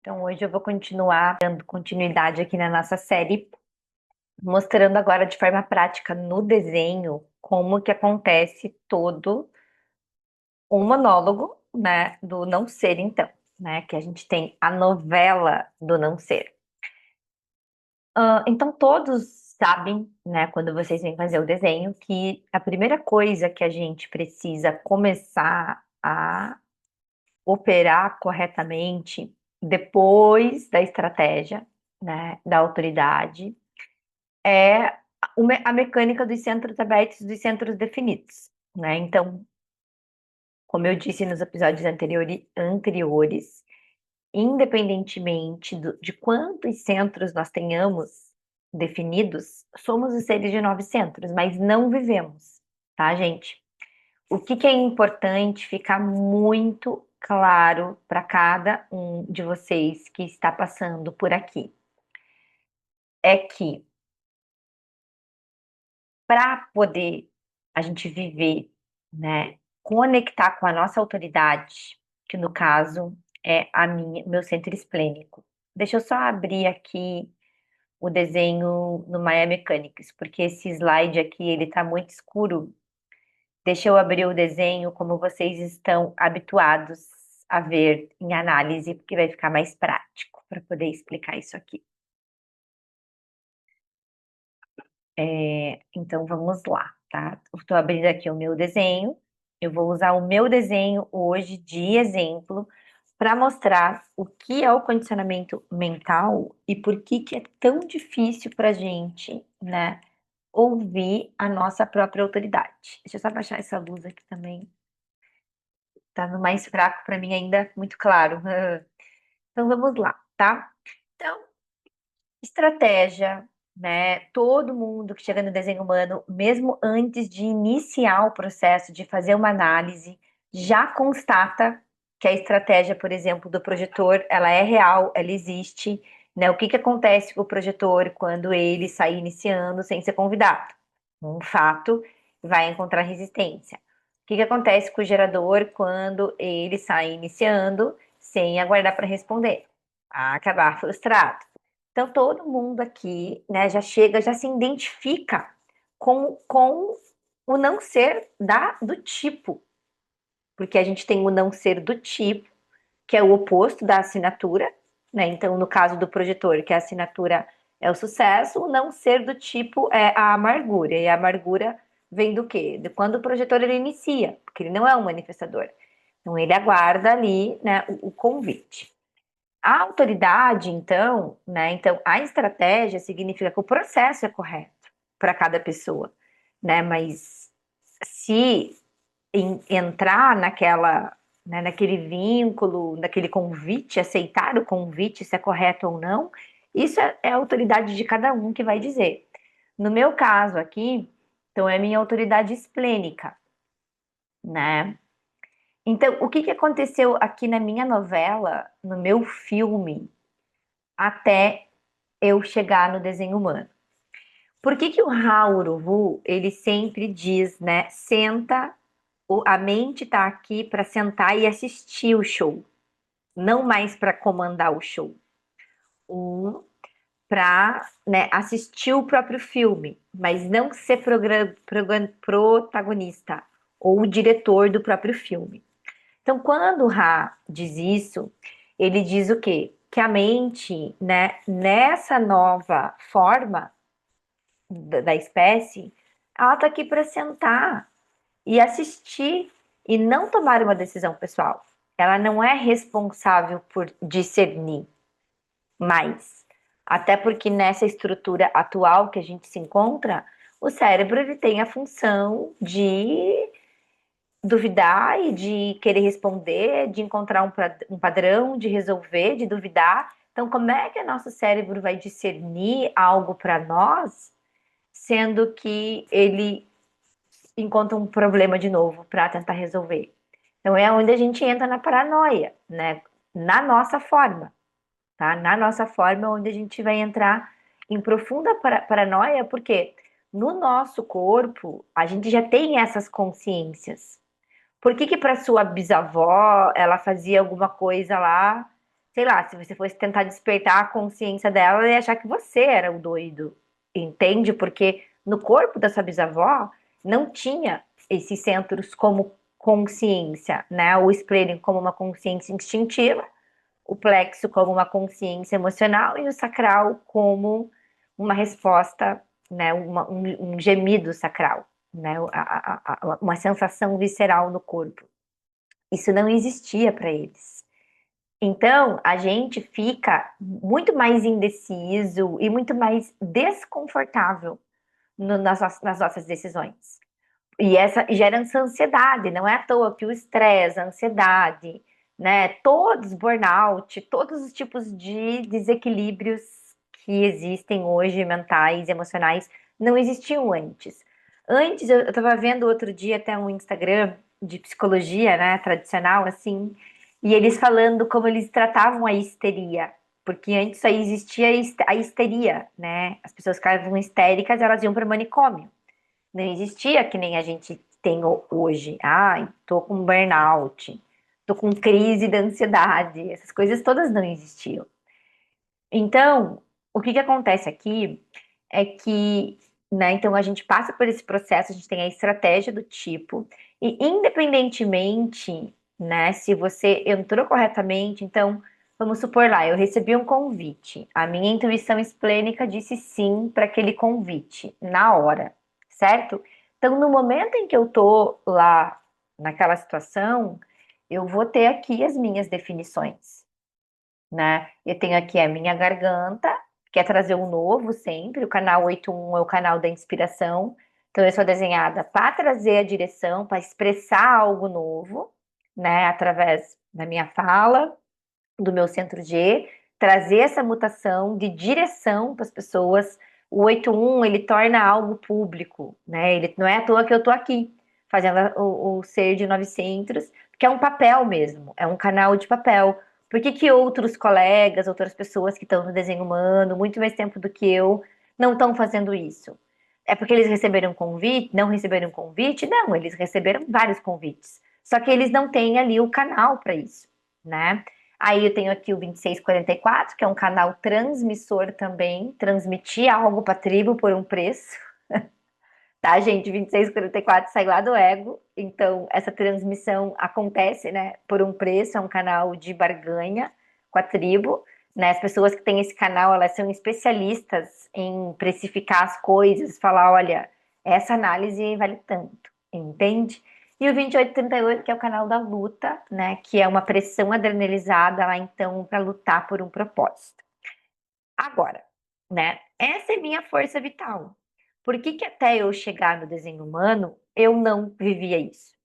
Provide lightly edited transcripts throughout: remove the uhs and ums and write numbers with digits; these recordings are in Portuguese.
Então, hoje eu vou continuar dando continuidade aqui na nossa série, mostrando agora de forma prática no desenho como que acontece todo um monólogo, né, do não ser, então, né, que a gente tem a novela do não ser. Então, todos sabem, né, quando vocês vêm fazer o desenho, que a primeira coisa que a gente precisa começar a operar corretamente depois da estratégia, né, da autoridade, é a mecânica dos centros abertos, dos centros definidos, né? Então, como eu disse nos episódios anteriores, independentemente de quantos centros nós tenhamos definidos, somos os seres de 9 centros, mas não vivemos, tá, gente? O que que é importante ficar muito claro para cada um de vocês que está passando por aqui é que para poder a gente viver, né, conectar com a nossa autoridade, que no caso é meu centro esplênico. Deixa eu só abrir aqui o desenho no Maya Mechanics, porque esse slide aqui ele está muito escuro. Deixa eu abrir o desenho como vocês estão habituados a ver em análise, porque vai ficar mais prático para poder explicar isso aqui. Então vamos lá, tá? Estou abrindo aqui o meu desenho. Eu vou usar o meu desenho hoje de exemplo para mostrar o que é o condicionamento mental e por que que é tão difícil para a gente, né, ouvir a nossa própria autoridade. Deixa eu só baixar essa luz aqui também. Tá no mais fraco para mim ainda, muito claro. Então vamos lá, tá? Então, estratégia, né? Todo mundo que chega no desenho humano, mesmo antes de iniciar o processo de fazer uma análise, já constata que a estratégia, por exemplo, do projetor, ela é real, ela existe, né? O que que acontece com o projetor quando ele sai iniciando sem ser convidado? Um fato, vai encontrar resistência. O que que acontece com o gerador quando ele sai iniciando sem aguardar para responder? Vai acabar frustrado. Então, todo mundo aqui, né, já chega, já se identifica com o não ser do tipo, porque a gente tem o não ser do tipo, que é o oposto da assinatura, né? Então, no caso do projetor, que a assinatura é o sucesso, o não ser do tipo é a amargura, e a amargura vem do quê? De quando o projetor ele inicia, porque ele não é um manifestador. Então, ele aguarda ali, né, o convite. A autoridade, então, né? Então, a estratégia significa que o processo é correto para cada pessoa, né? Mas se entrar né, naquele vínculo, naquele convite, aceitar o convite, se é correto ou não, isso é a autoridade de cada um que vai dizer. No meu caso aqui, então é a minha autoridade esplênica, né? Então, o que que aconteceu aqui na minha novela, no meu filme, até eu chegar no desenho humano. Por que que o Hauruvu, ele sempre diz, né, senta, a mente tá aqui para sentar e assistir o show, não mais para comandar o show. Para, né, assistir o próprio filme, mas não ser protagonista ou o diretor do próprio filme. Então, quando o Ra diz isso, ele diz o quê? Que a mente, né, nessa nova forma da espécie, ela está aqui para sentar e assistir e não tomar uma decisão pessoal. Ela não é responsável por discernir mais. Até porque nessa estrutura atual que a gente se encontra, o cérebro ele tem a função de duvidar e de querer responder, de encontrar um padrão, de resolver, de duvidar. Então, como é que o nosso cérebro vai discernir algo para nós, sendo que ele encontra um problema de novo para tentar resolver? Então, é onde a gente entra na paranoia, né? Na nossa forma, tá? Na nossa forma, onde a gente vai entrar em profunda paranoia, porque no nosso corpo a gente já tem essas consciências. Por que que para sua bisavó ela fazia alguma coisa lá sei lá, se você fosse tentar despertar a consciência dela, ela ia achar que você era o doido, entende? Porque no corpo da sua bisavó não tinha esses centros como consciência, né? O esplênico como uma consciência instintiva, o plexo como uma consciência emocional e o sacral como uma resposta, né? Um gemido sacral, né? Uma sensação visceral no corpo. Isso não existia para eles. Então, a gente fica muito mais indeciso e muito mais desconfortável nas nossas decisões. E essa gera essa ansiedade, não é à toa que o estresse, a ansiedade, né, todos burnout, todos os tipos de desequilíbrios que existem hoje, mentais, emocionais, não existiam antes. Antes, eu estava vendo outro dia até um Instagram de psicologia, né, tradicional, assim, e eles falando como eles tratavam a histeria, porque antes só existia a histeria, né, as pessoas ficavam histéricas, elas iam para o manicômio. Não existia que nem a gente tem hoje. Ai, tô com burnout, tô com crise de ansiedade. Essas coisas todas não existiam. Então, o que que acontece aqui é que, né, então a gente passa por esse processo, a gente tem a estratégia do tipo, e independentemente, né, se você entrou corretamente, então, vamos supor lá, eu recebi um convite, a minha intuição esplênica disse sim para aquele convite, na hora, certo? Então, no momento em que eu tô lá naquela situação, eu vou ter aqui as minhas definições, né? Eu tenho aqui a minha garganta, que é trazer um novo sempre. O canal 81 é o canal da inspiração. Então, eu sou desenhada para trazer a direção, para expressar algo novo, né? Através da minha fala, do meu centro G, trazer essa mutação de direção para as pessoas. O 81, ele torna algo público, né? Ele não é à toa que eu estou aqui, fazendo o ser de 900, que é um papel mesmo, é um canal de papel. Por que que outros colegas, outras pessoas que estão no desenho humano, muito mais tempo do que eu, não estão fazendo isso? É porque eles receberam convite? Não receberam convite? Não, eles receberam vários convites. Só que eles não têm ali o canal para isso, né? Aí eu tenho aqui o 2644, que é um canal transmissor também, transmitir algo para a tribo por um preço, tá, gente? 2644 sai lá do ego, então essa transmissão acontece, né, por um preço, é um canal de barganha com a tribo, né? As pessoas que têm esse canal, elas são especialistas em precificar as coisas, falar, olha, essa análise vale tanto, entende? E o 2838, que é o canal da luta, né? Que é uma pressão adrenalizada lá, então, para lutar por um propósito. Agora, né? Essa é minha força vital. Por que que até eu chegar no desenho humano, eu não vivia isso?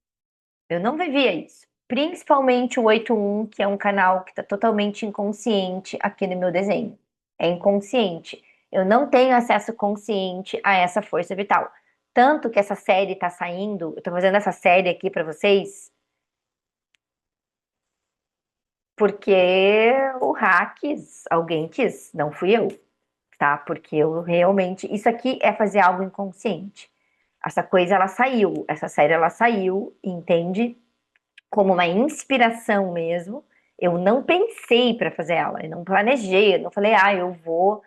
Eu não vivia isso. Principalmente o 81, que é um canal que está totalmente inconsciente aqui no meu desenho. É inconsciente. Eu não tenho acesso consciente a essa força vital. Tanto que essa série está saindo, eu estou fazendo essa série aqui para vocês, porque o hack quis, alguém quis, não fui eu, tá? Porque eu realmente, isso aqui é fazer algo inconsciente. Essa coisa ela saiu, essa série ela saiu, entende? Como uma inspiração mesmo. Eu não pensei para fazer ela, eu não planejei, eu não falei, ah, eu vou,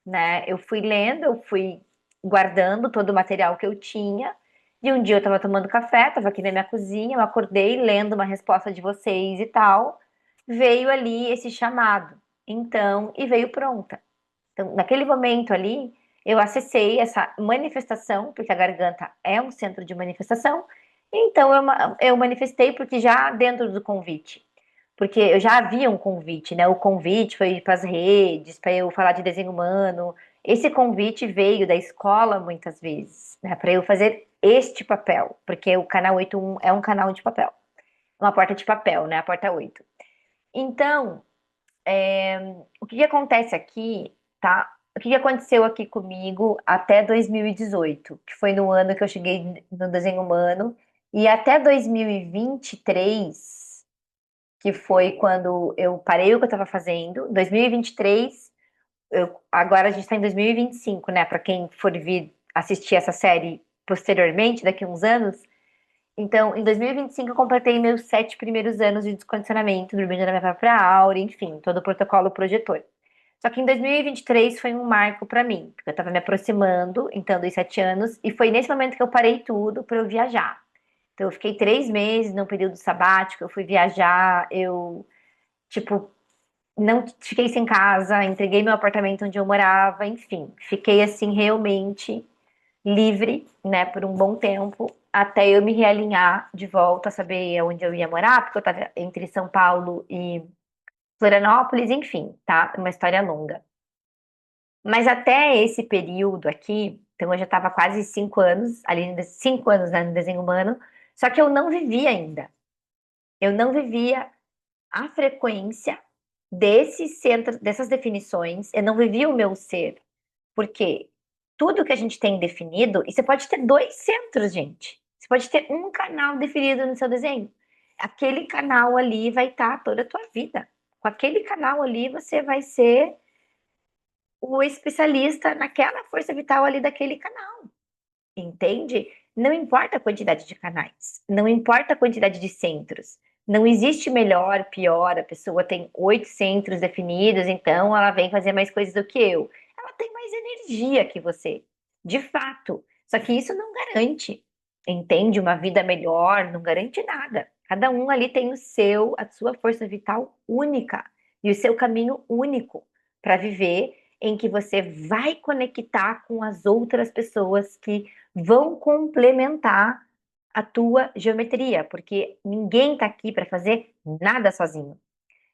né? Eu fui lendo, eu fui guardando todo o material que eu tinha. E um dia eu estava tomando café, estava aqui na minha cozinha, eu acordei lendo uma resposta de vocês e tal. Veio ali esse chamado. Então, e veio pronta. Então, naquele momento ali, eu acessei essa manifestação, porque a garganta é um centro de manifestação. Então, eu manifestei porque já dentro do convite. Porque eu já havia um convite, né? O convite foi para as redes, para eu falar de desenho humano. Esse convite veio da escola muitas vezes, né? Para eu fazer este papel, porque o canal 81 é um canal de papel. Uma porta de papel, né? A porta 8. Então, o que que acontece aqui, tá? O que que aconteceu aqui comigo até 2018, que foi no ano que eu cheguei no desenho humano, e até 2023, que foi quando eu parei o que eu estava fazendo. 2023, agora a gente está em 2025, né? Para quem for vir assistir essa série posteriormente, daqui a uns anos, Então, em 2025, eu completei meus 7 primeiros anos de descondicionamento, dormindo na minha própria aura, enfim, todo o protocolo projetor. Só que em 2023 foi um marco para mim, porque eu estava me aproximando, então, dos 7 anos, e foi nesse momento que eu parei tudo para eu viajar. Então, eu fiquei 3 meses num período sabático, eu fui viajar, tipo, não fiquei sem casa, entreguei meu apartamento onde eu morava, enfim, fiquei assim realmente livre, né, por um bom tempo, até eu me realinhar de volta, saber onde eu ia morar, porque eu estava entre São Paulo e Florianópolis, enfim, tá? Uma história longa. Mas até esse período aqui, então eu já estava quase 5 anos, ali 5 anos, né, no desenho humano, só que eu não vivia ainda. Eu não vivia a frequência desse centro, dessas definições, eu não vivia o meu ser. Porque tudo que a gente tem definido, e você pode ter dois centros, gente. Você pode ter um canal definido no seu desenho. Aquele canal ali vai estar toda a tua vida. Com aquele canal ali, você vai ser o especialista naquela força vital ali daquele canal. Entende? Não importa a quantidade de canais, não importa a quantidade de centros. Não existe melhor, pior. A pessoa tem 8 centros definidos, então ela vem fazer mais coisas do que eu. Ela tem mais energia que você, de fato. Só que isso não garante, entende? Uma vida melhor, não garante nada. Cada um ali tem a sua força vital única e o seu caminho único para viver, em que você vai conectar com as outras pessoas que vão complementar a tua geometria, porque ninguém está aqui para fazer nada sozinho.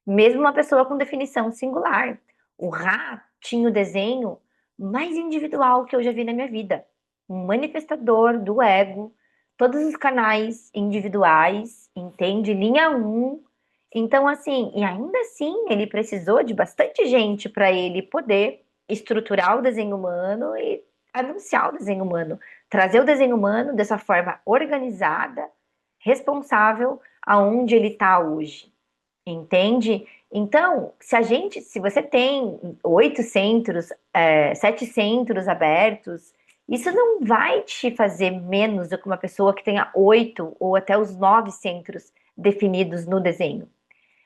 Mesmo uma pessoa com definição singular. O Ra tinha o desenho mais individual que eu já vi na minha vida. Um manifestador do ego, todos os canais individuais, entende? Linha um. Então, assim, e ainda assim, ele precisou de bastante gente para ele poder estruturar o desenho humano e anunciar o desenho humano, trazer o desenho humano dessa forma organizada, responsável aonde ele está hoje. Entende? Então, se você tem 8 centros, 7 centros abertos, isso não vai te fazer menos do que uma pessoa que tenha 8 ou até os 9 centros definidos no desenho.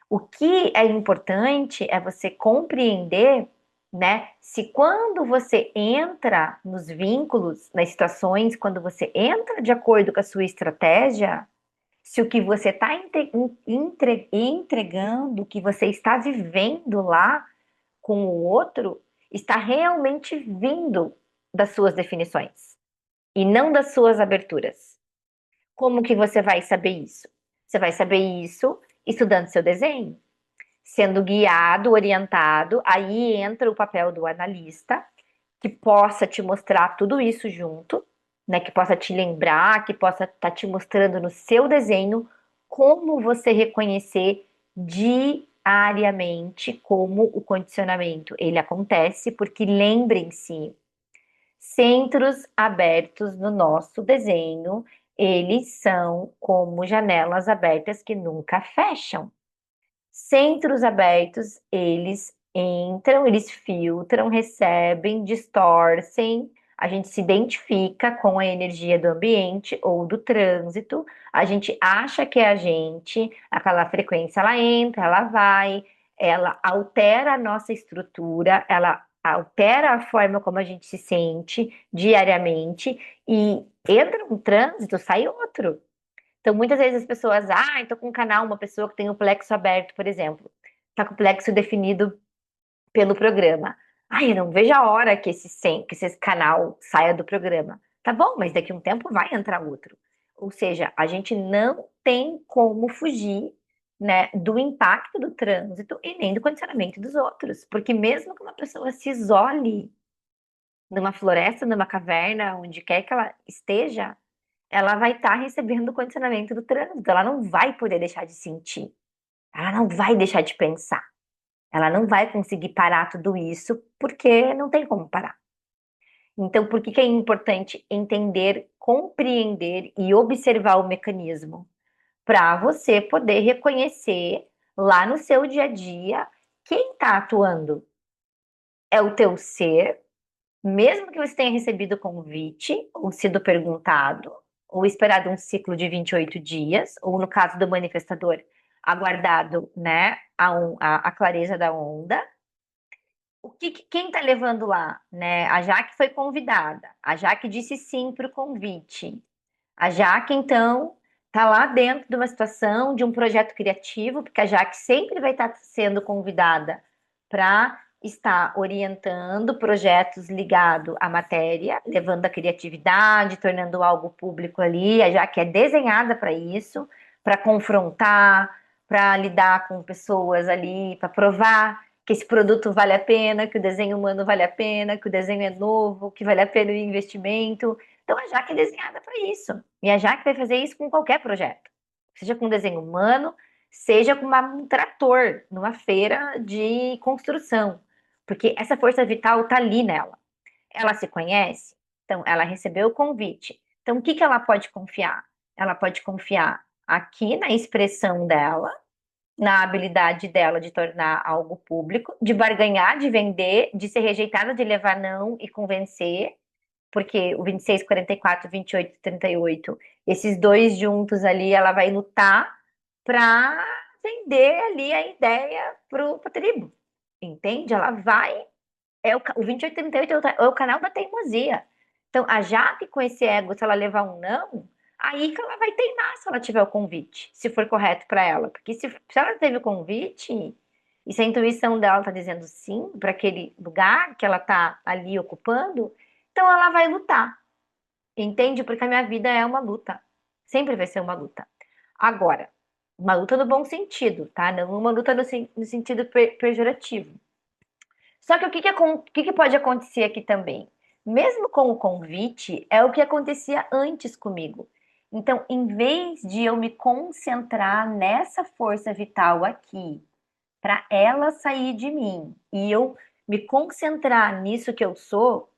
O que é importante é você compreender, né? Se quando você entra nos vínculos, nas situações, quando você entra de acordo com a sua estratégia, se o que você está entregando, o que você está vivendo lá com o outro, está realmente vindo das suas definições e não das suas aberturas. Como que você vai saber isso? Você vai saber isso estudando seu desenho, sendo guiado, orientado. Aí entra o papel do analista, que possa te mostrar tudo isso junto, né? Que possa te lembrar, que possa estar te mostrando no seu desenho como você reconhecer diariamente como o condicionamento ele acontece, porque lembrem-se, centros abertos no nosso desenho, eles são como janelas abertas que nunca fecham. Centros abertos, eles entram, eles filtram, recebem, distorcem. A gente se identifica com a energia do ambiente ou do trânsito. A gente acha que é a gente, aquela frequência ela entra, ela vai, ela altera a nossa estrutura, ela altera a forma como a gente se sente diariamente e entra um trânsito, sai outro. Então, muitas vezes as pessoas, estou com um canal, uma pessoa que tem o plexo aberto, por exemplo, está com o plexo definido pelo programa. Eu não vejo a hora que esse canal saia do programa. Tá bom, mas daqui a um tempo vai entrar outro. Ou seja, a gente não tem como fugir, né, do impacto do trânsito e nem do condicionamento dos outros. Porque mesmo que uma pessoa se isole numa floresta, numa caverna, onde quer que ela esteja, ela vai estar recebendo o condicionamento do trânsito, ela não vai poder deixar de sentir, ela não vai deixar de pensar, ela não vai conseguir parar tudo isso porque não tem como parar. Então, por que que é importante entender, compreender e observar o mecanismo? Para você poder reconhecer lá no seu dia a dia quem está atuando. É o teu ser, mesmo que você tenha recebido o convite ou sido perguntado, ou esperado um ciclo de 28 dias, ou no caso do manifestador, aguardado, né, a clareza da onda. Quem está levando lá, né? A Jaque foi convidada, a Jaque disse sim para o convite. A Jaque, então, está lá dentro de uma situação, de um projeto criativo, porque a Jaque sempre vai estar sendo convidada para estar orientando projetos ligados à matéria, levando a criatividade, tornando algo público ali. A Jaque é desenhada para isso, para confrontar, para lidar com pessoas ali, para provar que esse produto vale a pena, que o desenho humano vale a pena, que o desenho é novo, que vale a pena o investimento. Então a Jaque é desenhada para isso. E a Jaque vai fazer isso com qualquer projeto. Seja com desenho humano, seja com um trator, numa feira de construção. Porque essa força vital está ali nela. Ela se conhece, então ela recebeu o convite. Então o que ela pode confiar? Ela pode confiar aqui na expressão dela, na habilidade dela de tornar algo público, de barganhar, de vender, de ser rejeitada, de levar não e convencer, porque o 26, 44, 28, 38, esses dois juntos ali, ela vai lutar para vender ali a ideia para a tribo, entende? Ela vai, o 28, 38 é o canal da teimosia. Então, a Jaque com esse ego, se ela levar um não, aí que ela vai teimar se ela tiver o convite, se for correto para ela. Porque se ela teve o convite, e se a intuição dela está dizendo sim para aquele lugar que ela está ali ocupando, então ela vai lutar, entende? Porque a minha vida é uma luta. Sempre vai ser uma luta. Agora, uma luta no bom sentido, tá? Não uma luta no sentido pejorativo. Só que o que pode acontecer aqui também? Mesmo com o convite, é o que acontecia antes comigo. Então, em vez de eu me concentrar nessa força vital aqui, para ela sair de mim, e eu me concentrar nisso que eu sou,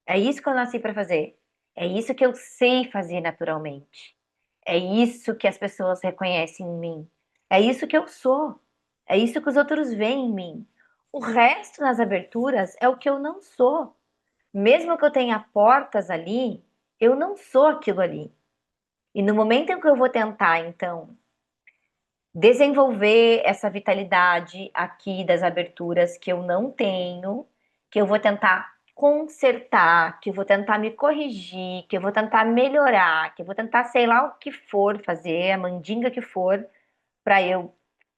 é isso que eu nasci para fazer. É isso que eu sei fazer naturalmente. É isso que as pessoas reconhecem em mim. É isso que eu sou. É isso que os outros veem em mim. O resto nas aberturas é o que eu não sou. Mesmo que eu tenha portas ali, eu não sou aquilo ali. E no momento em que eu vou tentar, então, desenvolver essa vitalidade aqui das aberturas que eu não tenho, que eu vou tentar consertar, que eu vou tentar me corrigir, que eu vou tentar melhorar, que eu vou tentar, sei lá o que for fazer, a mandinga que for, para eu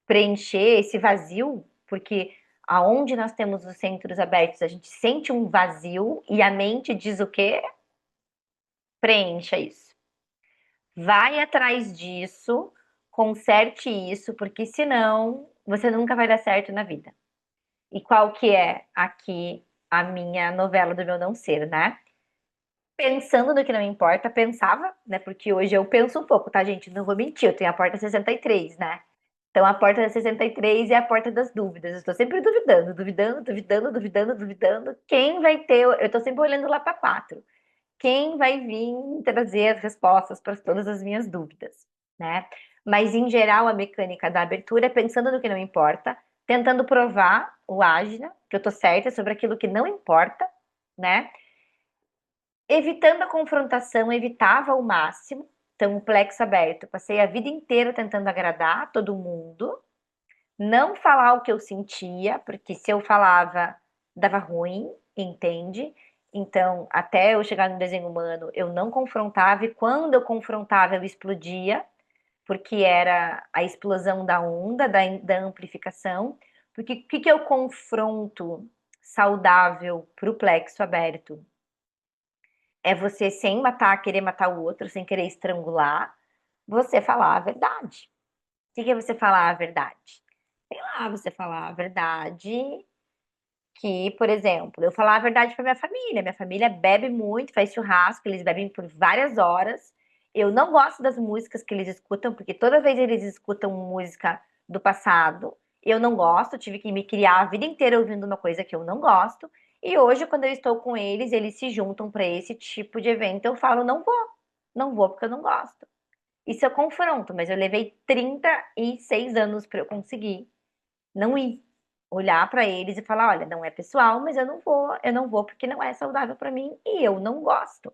preencher esse vazio, porque aonde nós temos os centros abertos, a gente sente um vazio e a mente diz o quê? Preencha isso. Vai atrás disso, conserte isso, porque senão você nunca vai dar certo na vida. E qual que é aqui a minha novela do meu não ser, né? Pensando no que não importa, pensava, né? Porque hoje eu penso um pouco, tá, gente? Não vou mentir, eu tenho a porta 63, né? Então a porta da 63 é a porta das dúvidas. Eu estou sempre duvidando, duvidando, duvidando, duvidando, duvidando. Quem vai ter? Eu estou sempre olhando lá para 4. Quem vai vir trazer as respostas para todas as minhas dúvidas, né? Mas, em geral, a mecânica da abertura é pensando no que não importa, tentando provar o ágina, que eu tô certa sobre aquilo que não importa, né? Evitando a confrontação, evitava ao máximo. Então, o plexo aberto, passei a vida inteira tentando agradar todo mundo, não falar o que eu sentia, porque se eu falava, dava ruim, entende? Então, até eu chegar no desenho humano, eu não confrontava, e quando eu confrontava, eu explodia, porque era a explosão da onda, da amplificação. Porque o que é o confronto saudável para o plexo aberto? É você, sem matar, querer matar o outro, sem querer estrangular, você falar a verdade. O que é você falar a verdade? Sei lá, você falar a verdade que, por exemplo, eu falar a verdade para minha família bebe muito, faz churrasco, eles bebem por várias horas. Eu não gosto das músicas que eles escutam, porque toda vez eles escutam música do passado, eu não gosto, tive que me criar a vida inteira ouvindo uma coisa que eu não gosto. E hoje, quando eu estou com eles, eles se juntam para esse tipo de evento, eu falo, não vou, não vou porque eu não gosto. Isso eu confronto, mas eu levei 36 anos para eu conseguir não ir. Olhar para eles e falar, olha, não é pessoal, mas eu não vou porque não é saudável para mim e eu não gosto,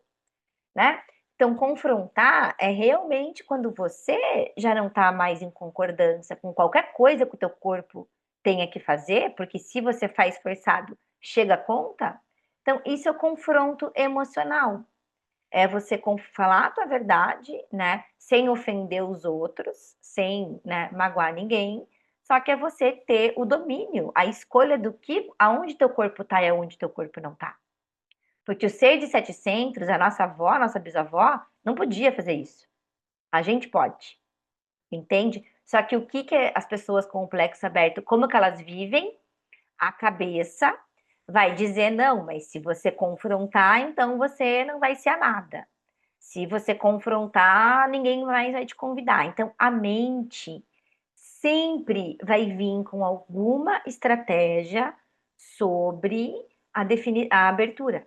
né? Então, confrontar é realmente quando você já não está mais em concordância com qualquer coisa que o teu corpo tenha que fazer, porque se você faz forçado, chega a conta. Então, isso é o confronto emocional. É você falar a tua verdade, né? Sem ofender os outros, sem, né, magoar ninguém. Só que é você ter o domínio, a escolha do que, aonde teu corpo tá e aonde teu corpo não tá. Porque o ser de sete centros, a nossa avó, a nossa bisavó, não podia fazer isso. A gente pode, entende? Só que o que que as pessoas com o plexo aberto, como que elas vivem? A cabeça vai dizer não, mas se você confrontar, então você não vai ser amada. Se você confrontar, ninguém mais vai te convidar. Então, a mente sempre vai vir com alguma estratégia sobre a abertura.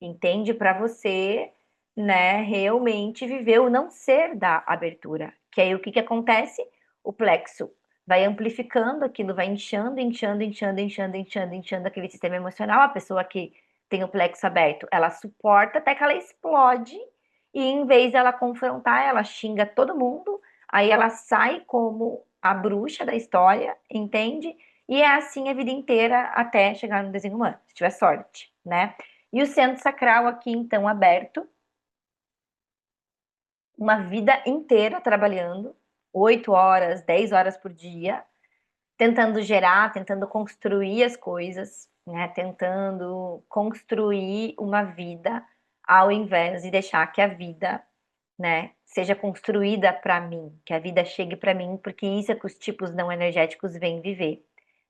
Entende? Para você, né, realmente viver o não ser da abertura. Que aí o que que acontece? O plexo vai amplificando aquilo, vai inchando, inchando, inchando, inchando, inchando, inchando aquele sistema emocional. A pessoa que tem o plexo aberto, ela suporta até que ela explode e em vez dela confrontar, ela xinga todo mundo, aí ela sai como a bruxa da história, entende? E é assim a vida inteira até chegar no desenho humano, se tiver sorte, né? E o centro sacral aqui, então, aberto, uma vida inteira trabalhando, 8 horas, 10 horas por dia, tentando gerar, tentando construir as coisas, né? Tentando construir uma vida, ao invés de deixar que a vida, né, seja construída para mim, que a vida chegue para mim, porque isso é que os tipos não energéticos vêm viver,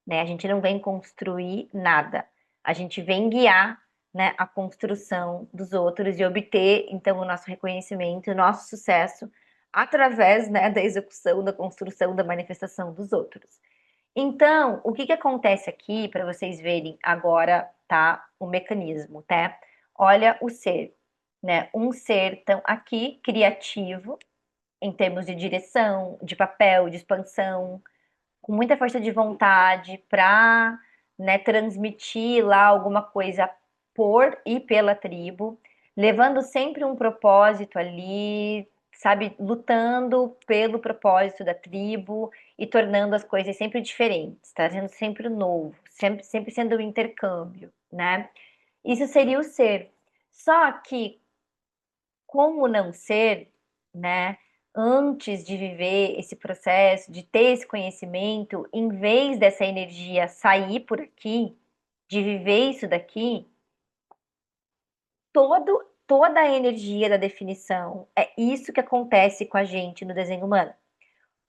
né? A gente não vem construir nada, a gente vem guiar, né, a construção dos outros e obter, então, o nosso reconhecimento, o nosso sucesso através, né, da execução, da construção, da manifestação dos outros. Então, o que que acontece aqui para vocês verem agora, tá? O mecanismo, tá? Olha o ser, né? Um ser tão aqui criativo em termos de direção, de papel, de expansão, com muita força de vontade para, né, transmitir lá alguma coisa por e pela tribo, levando sempre um propósito ali, sabe, lutando pelo propósito da tribo e tornando as coisas sempre diferentes, trazendo sempre o novo, sempre sendo um intercâmbio, né? Isso seria o ser. Só que como não ser, né? Antes de viver esse processo, de ter esse conhecimento, em vez dessa energia sair por aqui, de viver isso daqui, toda a energia da definição é isso que acontece com a gente no desenho humano.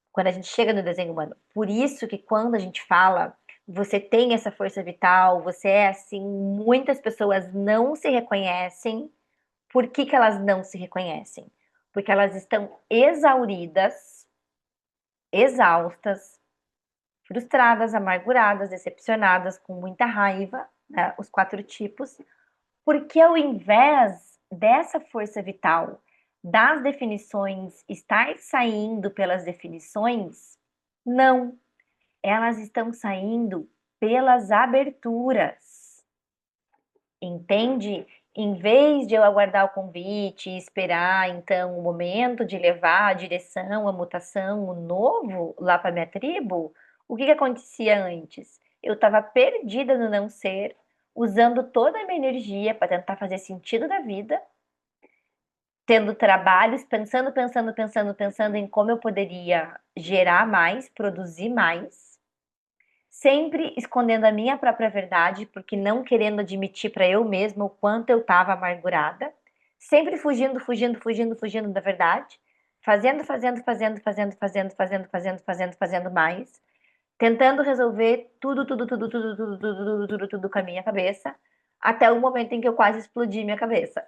Quando a gente chega no desenho humano. Por isso que quando a gente fala, você tem essa força vital, você é assim, muitas pessoas não se reconhecem. Por que que elas não se reconhecem? Porque elas estão exauridas, exaustas, frustradas, amarguradas, decepcionadas, com muita raiva, né? Os 4 tipos, porque ao invés dessa força vital, das definições estar saindo pelas definições, não, elas estão saindo pelas aberturas. Entende? Em vez de eu aguardar o convite e esperar, então, o momento de levar a direção, a mutação, o novo lá para minha tribo, o que que acontecia antes? Eu estava perdida no não ser, usando toda a minha energia para tentar fazer sentido da vida, tendo trabalhos, pensando, pensando, pensando, pensando em como eu poderia gerar mais, produzir mais, sempre escondendo a minha própria verdade, porque não querendo admitir para eu mesma o quanto eu estava amargurada, sempre fugindo, fugindo, fugindo, fugindo da verdade, fazendo, fazendo, fazendo, fazendo, fazendo, fazendo, fazendo, fazendo, fazendo mais, tentando resolver tudo, tudo, tudo, tudo, tudo, tudo, tudo, tudo, tudo com a minha cabeça, até o momento em que eu quase explodi minha cabeça.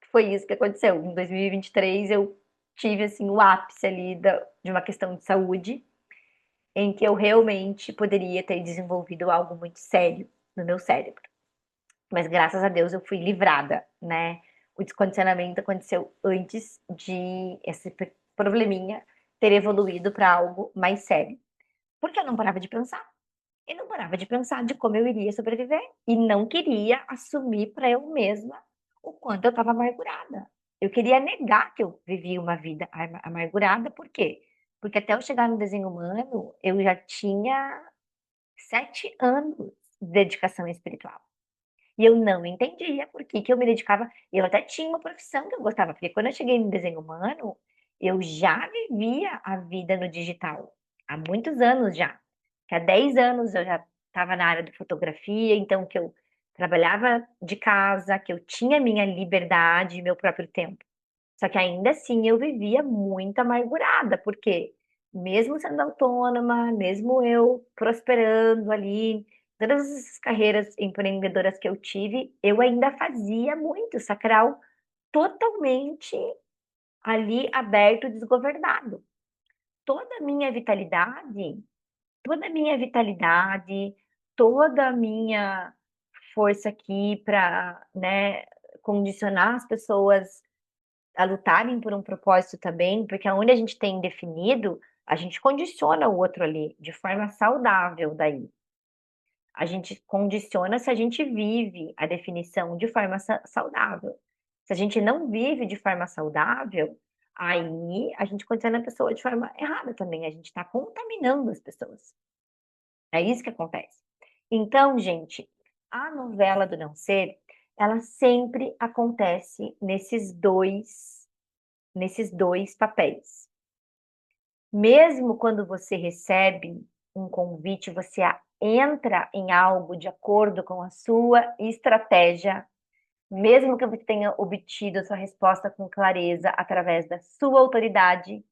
Foi isso que aconteceu. Em 2023 eu tive assim o ápice ali de uma questão de saúde em que eu realmente poderia ter desenvolvido algo muito sério no meu cérebro. Mas graças a Deus eu fui livrada, né? O descondicionamento aconteceu antes de esse probleminha ter evoluído para algo mais sério. Porque eu não parava de pensar. Eu não parava de pensar de como eu iria sobreviver. E não queria assumir para eu mesma o quanto eu estava amargurada. Eu queria negar que eu vivia uma vida amargurada, por quê? Porque até eu chegar no desenho humano, eu já tinha 7 anos de dedicação espiritual. E eu não entendia por que que eu me dedicava. Eu até tinha uma profissão que eu gostava, porque quando eu cheguei no desenho humano, eu já vivia a vida no digital. Há muitos anos já. Que há 10 anos eu já estava na área de fotografia, então que eu trabalhava de casa, que eu tinha minha liberdade, meu próprio tempo. Só que ainda assim eu vivia muito amargurada, porque mesmo sendo autônoma, mesmo eu prosperando ali, todas as carreiras empreendedoras que eu tive, eu ainda fazia muito sacral totalmente ali aberto, desgovernado. Toda a minha vitalidade, toda a minha vitalidade, toda a minha força aqui para, né, condicionar as pessoas a lutarem por um propósito também, porque onde a gente tem definido, a gente condiciona o outro ali de forma saudável daí. A gente condiciona se a gente vive a definição de forma saudável. Se a gente não vive de forma saudável, aí a gente condiciona a pessoa de forma errada também. A gente está contaminando as pessoas. É isso que acontece. Então, gente, a novela do não ser, ela sempre acontece nesses dois papéis. Mesmo quando você recebe um convite, você entra em algo de acordo com a sua estratégia, mesmo que você tenha obtido a sua resposta com clareza através da sua autoridade,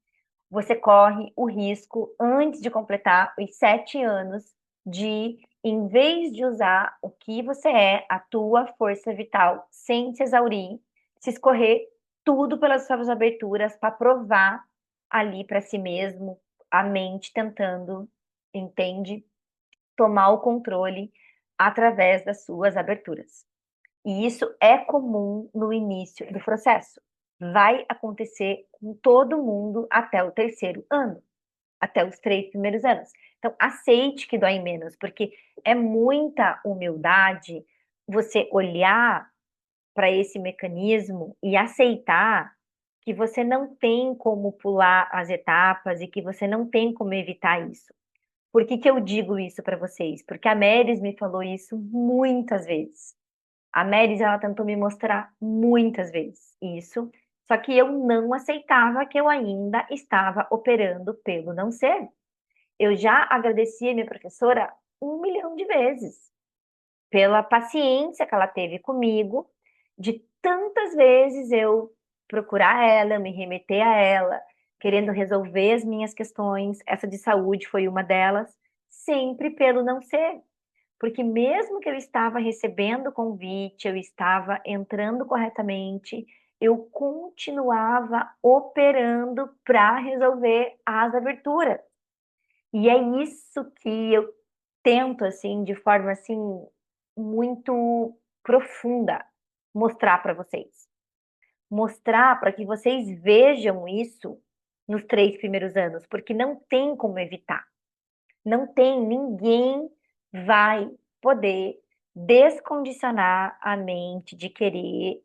você corre o risco, antes de completar os 7 anos, de, em vez de usar o que você é, a tua força vital, sem se exaurir, se escorrer tudo pelas suas aberturas para provar ali para si mesmo, a mente tentando, entende? Tomar o controle através das suas aberturas. E isso é comum no início do processo. Vai acontecer com todo mundo até o terceiro ano, até os 3 primeiros anos. Então, aceite que dói menos, porque é muita humildade você olhar para esse mecanismo e aceitar que você não tem como pular as etapas e que você não tem como evitar isso. Por que que eu digo isso para vocês? Porque a Meris me falou isso muitas vezes. A Meris, ela tentou me mostrar muitas vezes isso, só que eu não aceitava que eu ainda estava operando pelo não ser. Eu já agradeci a minha professora 1 milhão de vezes pela paciência que ela teve comigo, de tantas vezes eu procurar ela, me remeter a ela, querendo resolver as minhas questões. Essa de saúde foi uma delas, sempre pelo não ser. Porque mesmo que eu estava recebendo o convite, eu estava entrando corretamente, eu continuava operando para resolver as aberturas. E é isso que eu tento, assim, de forma, assim, muito profunda, mostrar para vocês. Mostrar para que vocês vejam isso nos 3 primeiros anos, porque não tem como evitar. Não tem, ninguém vai poder descondicionar a mente de querer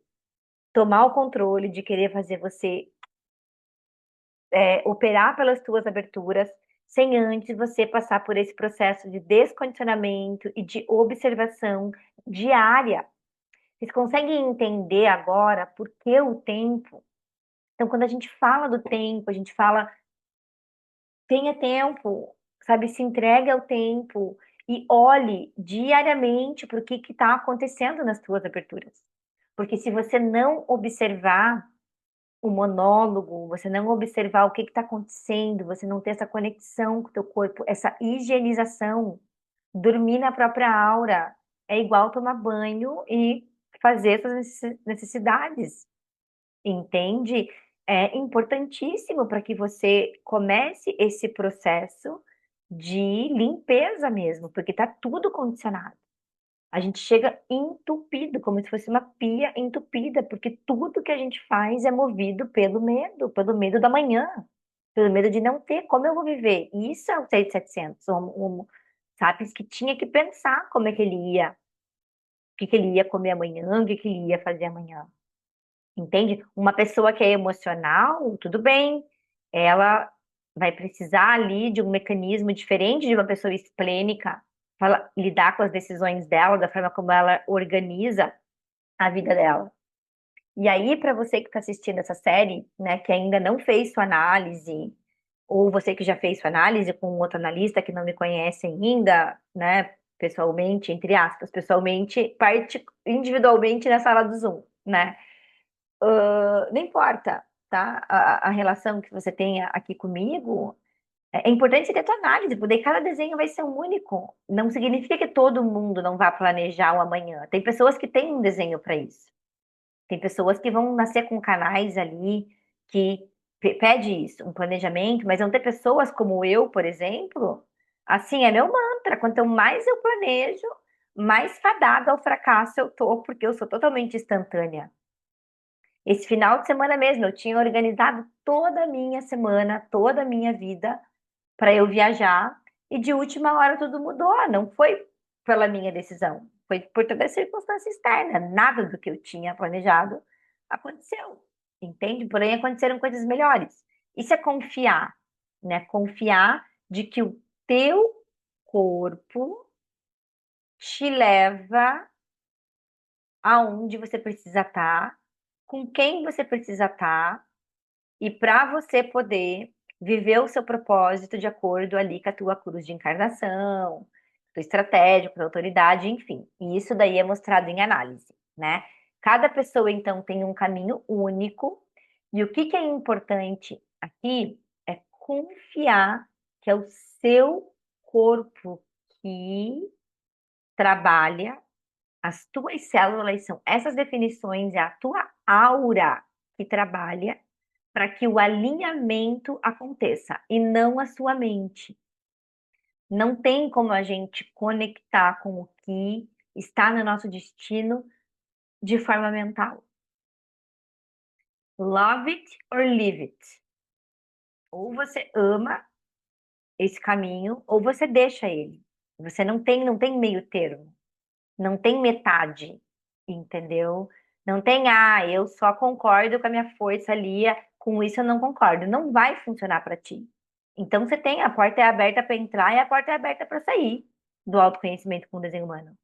tomar o controle, de querer fazer você operar pelas tuas aberturas, sem antes você passar por esse processo de descondicionamento e de observação diária. Vocês conseguem entender agora por que o tempo? Então, quando a gente fala do tempo, a gente fala tenha tempo, sabe? Se entregue ao tempo e olhe diariamente para o que está acontecendo nas tuas aberturas. Porque se você não observar o monólogo, você não observar o que está acontecendo, você não ter essa conexão com o teu corpo, essa higienização, dormir na própria aura, é igual tomar banho e fazer suas necessidades, entende? É importantíssimo para que você comece esse processo de limpeza mesmo, porque está tudo condicionado. A gente chega entupido, como se fosse uma pia entupida, porque tudo que a gente faz é movido pelo medo da manhã, pelo medo de não ter como eu vou viver. E isso é o 6700, sabe, que tinha que pensar como é que ele ia, o que que ele ia comer amanhã, o que que ele ia fazer amanhã. entende? Uma pessoa que é emocional, tudo bem, ela vai precisar ali de um mecanismo diferente de uma pessoa esplênica para lidar com as decisões dela, da forma como ela organiza a vida dela. E aí, para você que está assistindo essa série, né, que ainda não fez sua análise, ou você que já fez sua análise com um outro analista que não me conhece ainda, né, pessoalmente, entre aspas, pessoalmente, individualmente na sala do Zoom, né? Não importa, tá? A relação que você tenha aqui comigo, é importante você ter tua análise, porque cada desenho vai ser um único. Não significa que todo mundo não vá planejar o amanhã. Tem pessoas que têm um desenho para isso. Tem pessoas que vão nascer com canais ali que pede isso, um planejamento, mas vão ter pessoas como eu, por exemplo, assim, é meu mantra. Quanto mais eu planejo, mais fadada ao fracasso eu tô, porque eu sou totalmente instantânea. Esse final de semana mesmo, eu tinha organizado toda a minha semana, toda a minha vida para eu viajar, e de última hora tudo mudou. Não foi pela minha decisão, foi por toda a circunstância externa. Nada do que eu tinha planejado aconteceu, entende? Porém, aconteceram coisas melhores. Isso é confiar, né? Confiar de que o teu corpo te leva aonde você precisa estar, com quem você precisa estar, e para você poder viver o seu propósito de acordo ali com a tua cruz de encarnação, tua estratégia, com a tua autoridade, enfim. E isso daí é mostrado em análise, né? Cada pessoa, então, tem um caminho único, e o que que é importante aqui é confiar que é o seu corpo que trabalha, as tuas células são essas definições, é a tua aura que trabalha para que o alinhamento aconteça e não a sua mente. Não tem como a gente conectar com o que está no nosso destino de forma mental. Love it or leave it. Ou você ama esse caminho, ou você deixa ele. Você não tem meio termo. Não tem metade, entendeu? Não tem, eu só concordo com a minha força ali, com isso eu não concordo. Não vai funcionar para ti. Então você tem, a porta é aberta para entrar e a porta é aberta para sair do autoconhecimento com o desenho humano.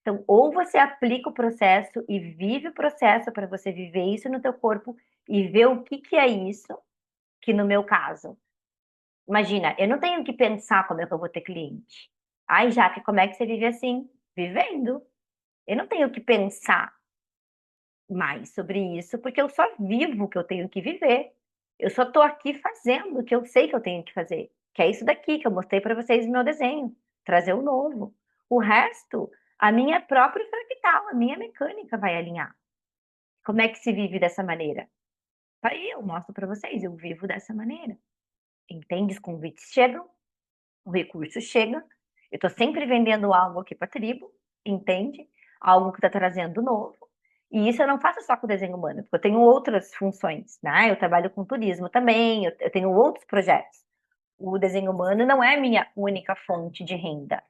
Então, ou você aplica o processo e vive o processo para você viver isso no teu corpo e ver o que que é isso, que no meu caso, imagina, eu não tenho que pensar como é que eu vou ter cliente. Ai, Jaque, como é que você vive assim? Vivendo. Eu não tenho que pensar mais sobre isso, porque eu só vivo o que eu tenho que viver. Eu só estou aqui fazendo o que eu sei que eu tenho que fazer, que é isso daqui que eu mostrei para vocês no meu desenho, trazer o novo. O resto, a minha própria fractal, a minha mecânica vai alinhar. Como é que se vive dessa maneira? Aí eu mostro para vocês, eu vivo dessa maneira. Entende? Os convites chegam, o recurso chega, eu estou sempre vendendo algo aqui para a tribo, entende? Algo que está trazendo novo. E isso eu não faço só com o desenho humano, porque eu tenho outras funções, né? Eu trabalho com turismo também, eu tenho outros projetos. O desenho humano não é minha única fonte de renda.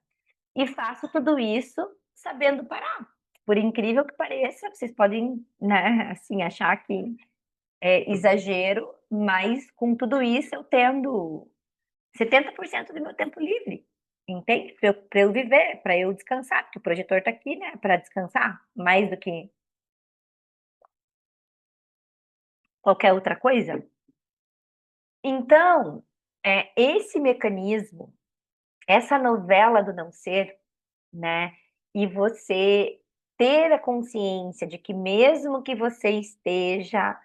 E faço tudo isso sabendo parar. Por incrível que pareça, vocês podem, né, assim, achar que é exagero, mas com tudo isso eu tendo 70% do meu tempo livre, entende? Para eu viver, para eu descansar, porque o projetor está aqui, né, para descansar, mais do que qualquer outra coisa. Então, esse mecanismo, essa novela do não ser, né, e você ter a consciência de que mesmo que você esteja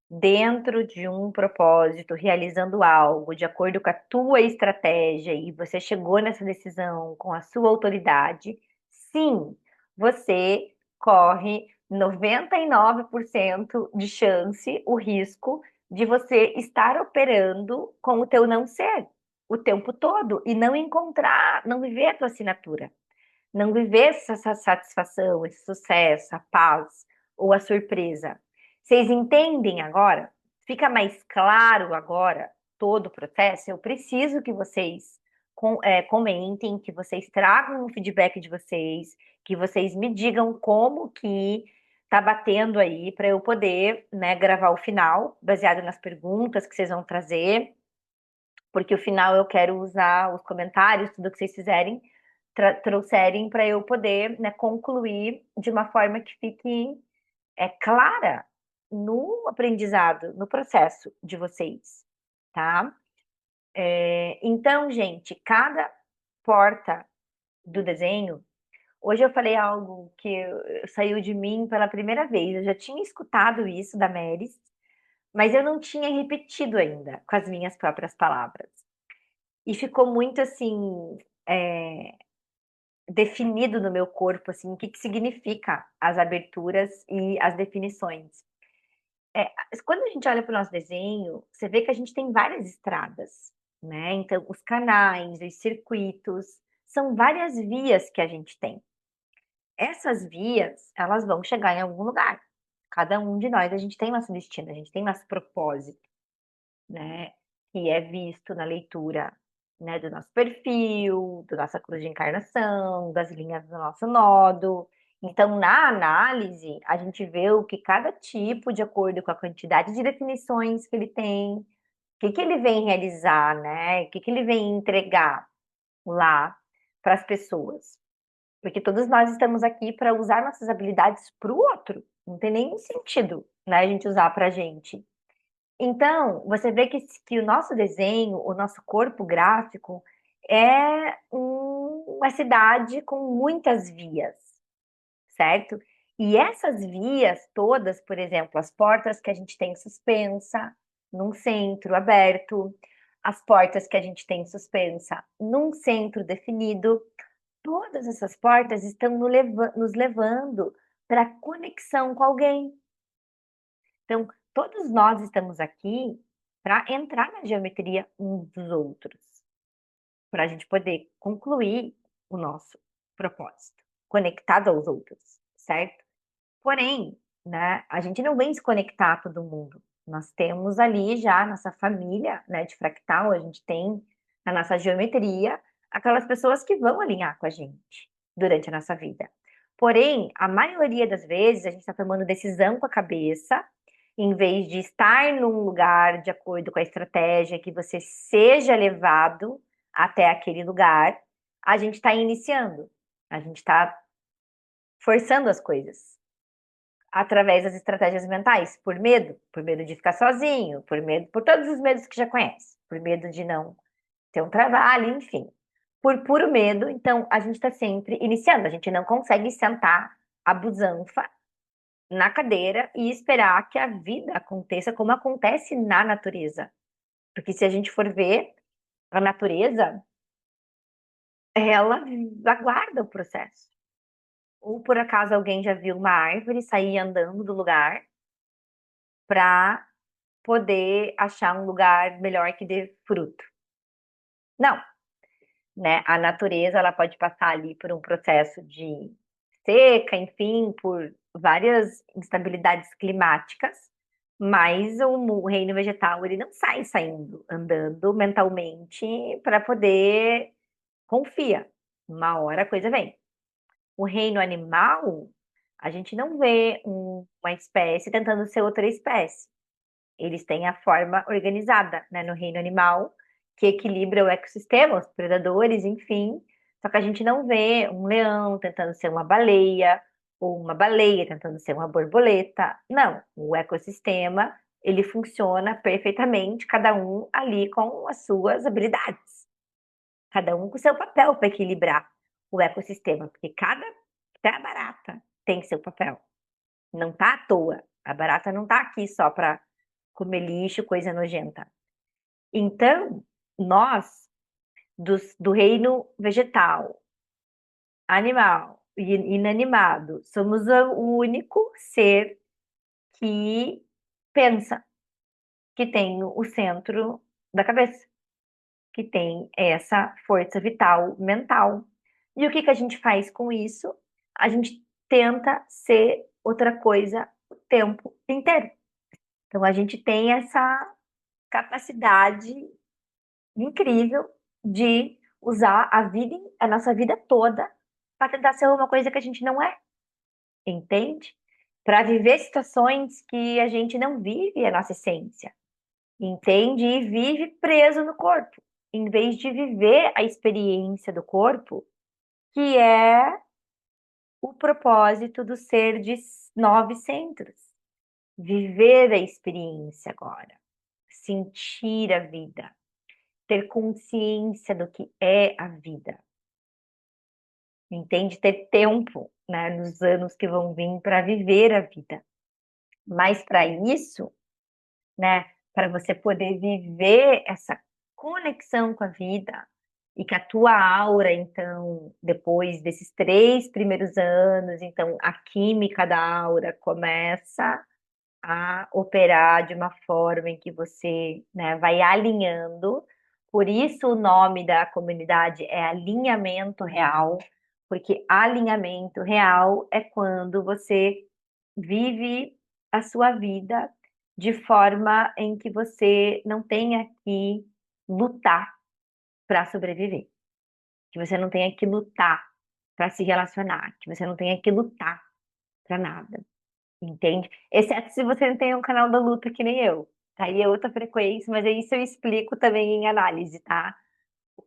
dentro de um propósito, realizando algo de acordo com a tua estratégia e você chegou nessa decisão com a sua autoridade, sim, você corre 99% de chance, o risco de você estar operando com o teu não ser o tempo todo e não encontrar, não viver a tua assinatura, não viver essa satisfação, esse sucesso, a paz ou a surpresa. Vocês entendem agora? Fica mais claro agora todo o processo? Eu preciso que vocês comentem, que vocês tragam o feedback de vocês, que vocês me digam como que tá batendo aí para eu poder, né, gravar o final, baseado nas perguntas que vocês vão trazer, porque o final eu quero usar os comentários, tudo que vocês fizerem, trouxerem para eu poder, né, concluir de uma forma que fique clara no aprendizado, no processo de vocês, tá? Então, gente, cada porta do desenho. Hoje eu falei algo que saiu de mim pela primeira vez. Eu já tinha escutado isso da Meris, mas eu não tinha repetido ainda com as minhas próprias palavras. E ficou muito assim, é, definido no meu corpo, assim, o que que significa as aberturas e as definições. É, quando a gente olha para o nosso desenho, você vê que a gente tem várias estradas, né? Então, os canais, os circuitos, são várias vias que a gente tem. Essas vias, elas vão chegar em algum lugar. Cada um de nós, a gente tem nosso destino, a gente tem nosso propósito, né? Que é visto na leitura, né, do nosso perfil, da nossa cruz de encarnação, das linhas do nosso nodo. Então, na análise, a gente vê o que cada tipo, de acordo com a quantidade de definições que ele tem, o que que ele vem realizar, né? O que que ele vem entregar lá para as pessoas. Porque todos nós estamos aqui para usar nossas habilidades para o outro. Não tem nenhum sentido, né, a gente usar para a gente. Então, você vê que o nosso desenho, o nosso corpo gráfico, é uma cidade com muitas vias, certo? E essas vias todas, por exemplo, as portas que a gente tem suspensa num centro aberto, as portas que a gente tem suspensa num centro definido, todas essas portas estão nos levando para conexão com alguém. Então, todos nós estamos aqui para entrar na geometria uns dos outros, para a gente poder concluir o nosso propósito, conectado aos outros, certo? Porém, né, a gente não vem se conectar a todo mundo. Nós temos ali já a nossa família, né, de fractal, a gente tem na nossa geometria aquelas pessoas que vão alinhar com a gente durante a nossa vida. Porém, a maioria das vezes a gente está tomando decisão com a cabeça, em vez de estar num lugar de acordo com a estratégia que você seja levado até aquele lugar, a gente está iniciando, a gente está forçando as coisas através das estratégias mentais, por medo de ficar sozinho, por medo, por todos os medos que já conhece, por medo de não ter um trabalho, enfim. Por puro medo, então a gente está sempre iniciando, a gente não consegue sentar a busanfa na cadeira e esperar que a vida aconteça como acontece na natureza. Porque se a gente for ver, a natureza, ela aguarda o processo. Ou por acaso alguém já viu uma árvore sair andando do lugar para poder achar um lugar melhor que dê fruto. Não, né? A natureza ela pode passar ali por um processo de seca, enfim, por várias instabilidades climáticas, mas o reino vegetal ele não sai saindo, andando mentalmente para poder confia. Uma hora a coisa vem. O reino animal, a gente não vê uma espécie tentando ser outra espécie. Eles têm a forma organizada, né, no reino animal, que equilibra o ecossistema, os predadores, enfim. Só que a gente não vê um leão tentando ser uma baleia, ou uma baleia tentando ser uma borboleta. Não, o ecossistema, ele funciona perfeitamente, cada um ali com as suas habilidades. Cada um com o seu papel para equilibrar o ecossistema, porque até a barata tem seu papel. Não tá à toa. A barata não tá aqui só para comer lixo, coisa nojenta. Então, nós, do reino vegetal, animal e inanimado, somos o único ser que pensa, que tem o centro da cabeça, que tem essa força vital mental. E o que que a gente faz com isso? A gente tenta ser outra coisa o tempo inteiro. Então, a gente tem essa capacidade incrível de usar a nossa vida toda para tentar ser uma coisa que a gente não é, entende? para viver situações que a gente não vive a nossa essência, entende? E vive preso no corpo, em vez de viver a experiência do corpo, que é o propósito do ser de 9 centros. Viver a experiência agora, sentir a vida, ter consciência do que é a vida, entende? Ter tempo, né, nos anos que vão vir para viver a vida. Mas para isso, né, para você poder viver essa conexão com a vida e que a tua aura, então, depois desses 3 primeiros anos, então a química da aura começa a operar de uma forma em que você, né, vai alinhando. Por isso o nome da comunidade é alinhamento real, porque alinhamento real é quando você vive a sua vida de forma em que você não tenha que lutar para sobreviver, que você não tenha que lutar para se relacionar, que você não tenha que lutar para nada. Entende? Exceto se você não tem um canal da luta que nem eu. Aí é outra frequência, mas isso eu explico também em análise, tá?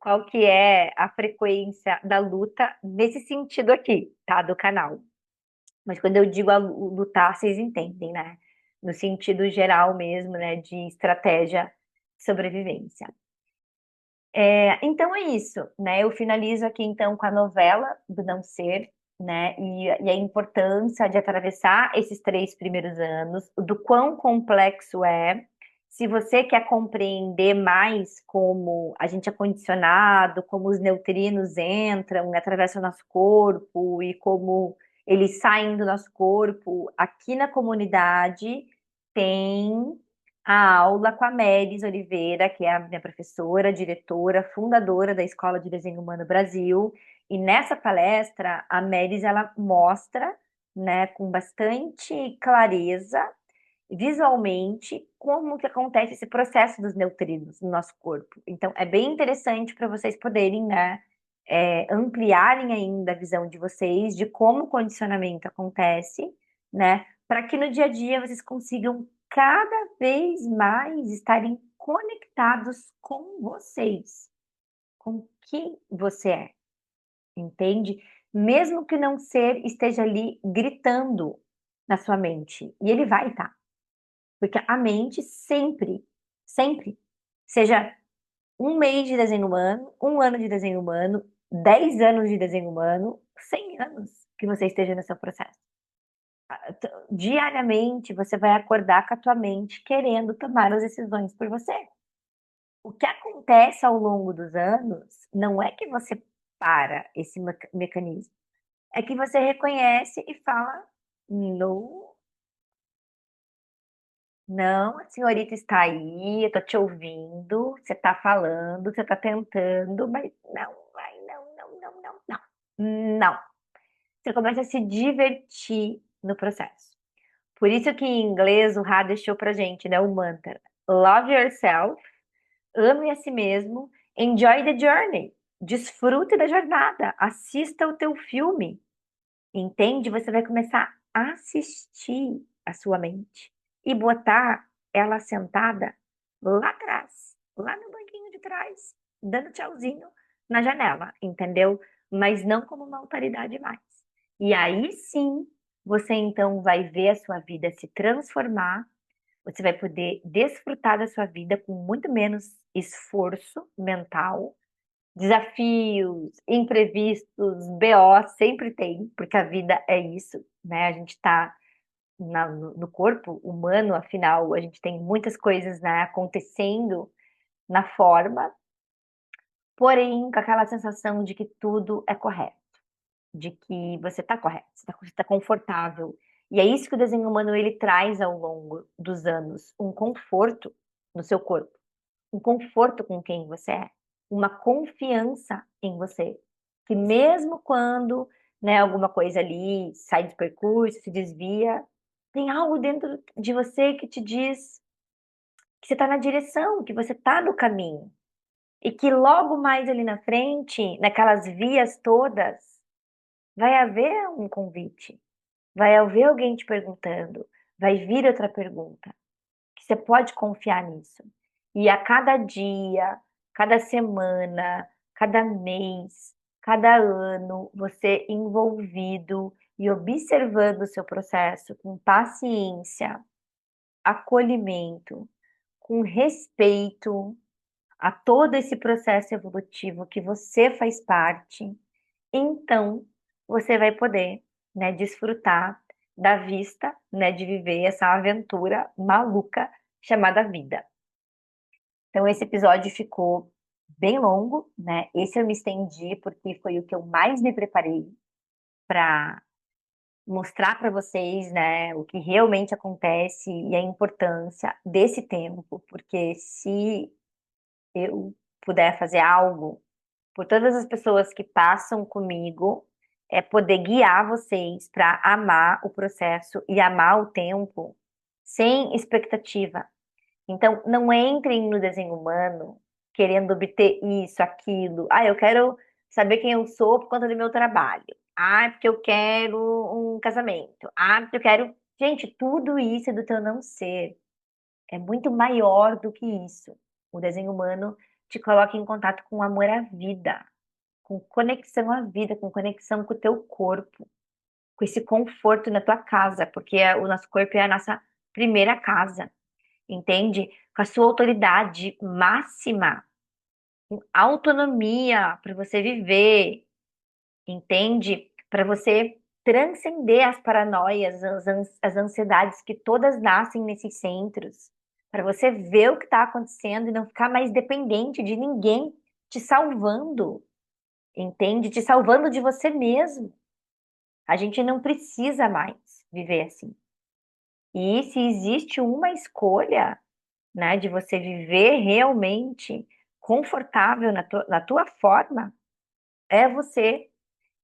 Qual que é a frequência da luta nesse sentido aqui, tá? Do canal. Mas quando eu digo lutar, vocês entendem, né? No sentido geral mesmo, né? De estratégia de sobrevivência. Então é isso, né? Eu finalizo aqui então com a novela do não ser, né? E a importância de atravessar esses 3 primeiros anos, do quão complexo é. Se você quer compreender mais como a gente é condicionado, como os neutrinos entram, atravessam o nosso corpo e como eles saem do nosso corpo, aqui na comunidade tem a aula com a Melis Oliveira, que é a minha professora, diretora, fundadora da Escola de Desenho Humano Brasil. E nessa palestra, a Melis ela mostra, né, com bastante clareza, visualmente, como que acontece esse processo dos neutrinos no nosso corpo. Então, é bem interessante para vocês poderem, né, ampliarem ainda a visão de vocês de como o condicionamento acontece, né, para que no dia a dia vocês consigam cada vez mais estarem conectados com vocês, com quem você é, entende? Mesmo que não ser esteja ali gritando na sua mente, e ele vai estar, porque a mente sempre, sempre, seja um mês de desenho humano, um ano de desenho humano, 10 anos de desenho humano, 100 anos que você esteja no seu processo. Diariamente você vai acordar com a tua mente querendo tomar as decisões por você. O que acontece ao longo dos anos não é que você para esse mecanismo, é que você reconhece e fala: não, não, a senhorita está aí, eu tô te ouvindo, você está falando, você está tentando, mas não, vai, não, não, não, não, não. Não. Você começa a se divertir no processo. Por isso que em inglês o Ra deixou pra gente, né, o mantra. Love yourself, ame a si mesmo, enjoy the journey. Desfrute da jornada, assista o teu filme. Entende? Você vai começar a assistir a sua mente e botar ela sentada lá atrás, lá no banquinho de trás, dando tchauzinho na janela, entendeu? Mas não como uma autoridade mais. E aí sim, você então vai ver a sua vida se transformar, você vai poder desfrutar da sua vida com muito menos esforço mental. Desafios, imprevistos, BO sempre tem, porque a vida é isso, né? A gente está no corpo humano, afinal, a gente tem muitas coisas, né, acontecendo na forma, porém com aquela sensação de que tudo é correto, de que você está correto, você está confortável. E é isso que o desenho humano ele traz ao longo dos anos, um conforto no seu corpo, um conforto com quem você é, uma confiança em você, que mesmo quando, né, alguma coisa ali sai do percurso, se desvia, tem algo dentro de você que te diz que você está na direção, que você está no caminho. E que logo mais ali na frente, naquelas vias todas, vai haver um convite. vai haver alguém te perguntando, vai vir outra pergunta, que você pode confiar nisso. E a cada dia, cada semana, cada mês, cada ano, você envolvido e observando o seu processo com paciência, acolhimento, com respeito a todo esse processo evolutivo que você faz parte, então você vai poder, né, desfrutar da vista, né, de viver essa aventura maluca chamada vida. Então esse episódio ficou bem longo, né? Esse eu me estendi porque foi o que eu mais me preparei para mostrar para vocês, né, o que realmente acontece e a importância desse tempo, porque se eu puder fazer algo por todas as pessoas que passam comigo, é poder guiar vocês para amar o processo e amar o tempo sem expectativa. Então, não entrem no desenho humano querendo obter isso, aquilo. Ah, eu quero saber quem eu sou por conta do meu trabalho. Ah, porque eu quero um casamento. Ah, porque eu quero. Gente, tudo isso é do teu não ser. É muito maior do que isso. O desenho humano te coloca em contato com o amor à vida, com conexão à vida, com conexão com o teu corpo, com esse conforto na tua casa, porque o nosso corpo é a nossa primeira casa, entende? Com a sua autoridade máxima, com autonomia para você viver, entende? Para você transcender as paranoias, as ansiedades que todas nascem nesses centros, para você ver o que está acontecendo e não ficar mais dependente de ninguém te salvando, entende? Te salvando de você mesmo. A gente não precisa mais viver assim. E se existe uma escolha, né, de você viver realmente confortável na tua forma, é você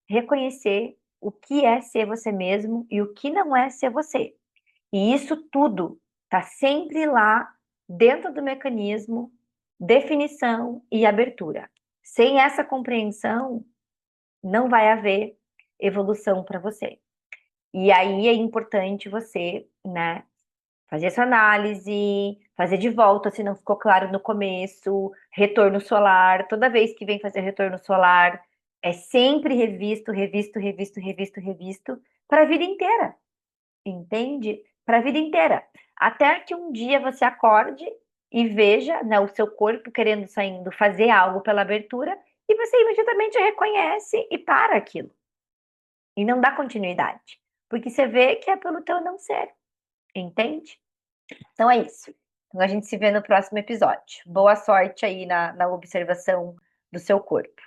reconhecer o que é ser você mesmo e o que não é ser você. E isso tudo está sempre lá dentro do mecanismo definição e abertura. Sem essa compreensão, não vai haver evolução para você. E aí é importante você, né, fazer essa análise, fazer de volta se não ficou claro no começo, retorno solar, toda vez que vem fazer retorno solar, é sempre revisto, revisto, revisto, revisto, revisto para a vida inteira, entende? Para a vida inteira. Até que um dia você acorde e veja, né, o seu corpo querendo saindo fazer algo pela abertura e você imediatamente reconhece e para aquilo e não dá continuidade, porque você vê que é pelo teu não ser, entende? Então é isso. Então a gente se vê no próximo episódio. Boa sorte aí na observação do seu corpo.